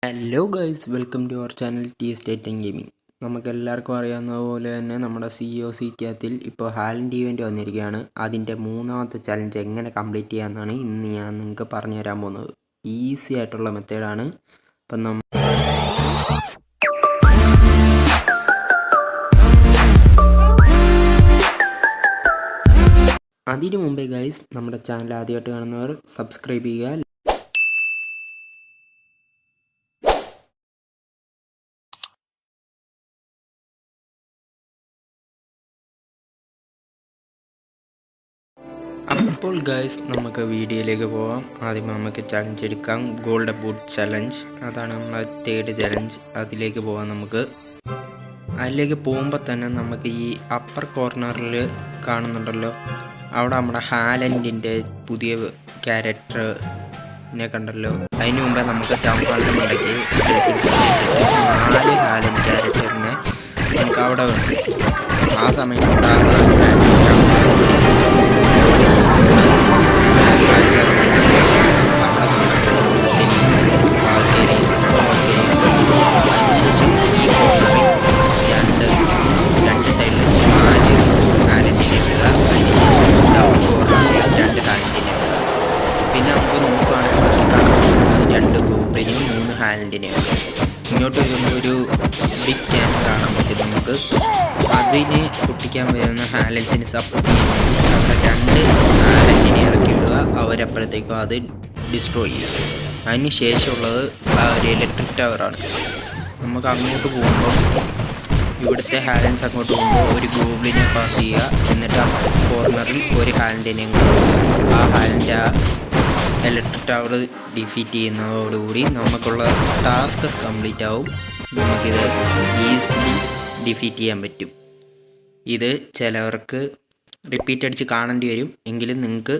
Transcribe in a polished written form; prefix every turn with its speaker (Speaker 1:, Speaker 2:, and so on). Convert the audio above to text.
Speaker 1: Hello guys, welcome to our channel T state and gaming. നമുക്കെല്ലാവർക്കും അറിയാവുന്ന പോലെ തന്നെ നമ്മുടെ COC ഇപ്പോൾ ഹാലൻഡ് ഇവൻറ്റ് വന്നിരിക്കുകയാണ്. അതിൻ്റെ മൂന്നാമത്തെ ചലഞ്ച് എങ്ങനെ കംപ്ലീറ്റ് ചെയ്യാമെന്നാണ് ഇന്ന് ഞാൻ നിങ്ങൾക്ക് പറഞ്ഞു തരാൻ പോകുന്നത്. ഈസി ആയിട്ടുള്ള മെത്തേഡാണ്. അപ്പം അതിനു മുമ്പേ ഗൈസ്, നമ്മുടെ ചാനൽ ആദ്യമായിട്ട് കാണുന്നവർ സബ്സ്ക്രൈബ് ചെയ്യുക. അപ്പോൾ ഗൈസ്, നമുക്ക് വീഡിയോയിലേക്ക് പോവാം. ആദ്യം നമുക്ക് ചലഞ്ച് എടുക്കാം. ഗോൾഡ് ബൂട്ട് ചലഞ്ച്, അതാണ് നമ്മളെ തേർഡ് ചലഞ്ച്. അതിലേക്ക് പോവാം. അതിലേക്ക് പോകുമ്പോൾ തന്നെ നമുക്ക് ഈ അപ്പർ കോർണറിൽ കാണുന്നുണ്ടല്ലോ, അവിടെ നമ്മുടെ ഹാലൻഡിൻ്റെ പുതിയ ക്യാരക്ടറിനെ കണ്ടല്ലോ. അതിന് മുമ്പേ നമുക്ക് ടൗൺ ഹാളിൻ്റെ മുടക്കി 4 ഹാലൻഡ് ക്യാരക്ടറിനെ നമുക്ക് അവിടെ ഉണ്ട്. ആ സമയം രണ്ട് സൈഡിൽ 4 ഹാലൻഡിനെ ഇടുക. അതിനുശേഷം ഡൗൺ കോർണറിൽ 2 ഹാലൻഡിനെ ഇടുക. പിന്നെ നമുക്ക് നോക്കുകയാണെങ്കിൽ 2 ഗോബ്ലിനും 3 ഹാലൻഡിനെ ഇടുക. ഇങ്ങോട്ട് വരുമ്പോൾ ഒരു ബിഗ് ക്യാൻ കാണാൻ പറ്റും. നമുക്ക് അതിനെ പൊട്ടിക്കാൻ വരുന്ന ഹാലൻസിന് സപ്പോർട്ട് ചെയ്യാൻ വേണ്ടി അവിടെ 2 ഹാലൻഡിനെ ഇറക്കി വിടുക. അവരപ്പോഴത്തേക്കും അത് ഡിസ്ട്രോയ് ചെയ്യും. അതിന് ശേഷമുള്ളത് ഒരു ഇലക്ട്രിക് ടവറാണ്. നമുക്ക് അങ്ങോട്ട് പോകുമ്പോൾ ഇവിടുത്തെ ഹാലൻസ് അങ്ങോട്ട് പോകുമ്പോൾ ഒരു ഗോബ്ലിനെ പാസ് ചെയ്യുക. എന്നിട്ട് ആ കോർണറിൽ ഒരു ഹാലൻഡിനെയും കൊടുക്കുക. ആ ഹാലൻഡ് ഇലക്ട്രിക് ടവർ ഡിഫീറ്റ് ചെയ്യുന്നതോടുകൂടി നമുക്കുള്ള ടാസ്ക് കംപ്ലീറ്റ് ആവും. നമുക്കിത് ഈസിലി ഡിഫീറ്റ് ചെയ്യാൻ പറ്റും. ഇത് ചിലവർക്ക് റിപ്പീറ്റ് അടിച്ച് കാണേണ്ടി വരും. എങ്കിലും നിങ്ങൾക്ക്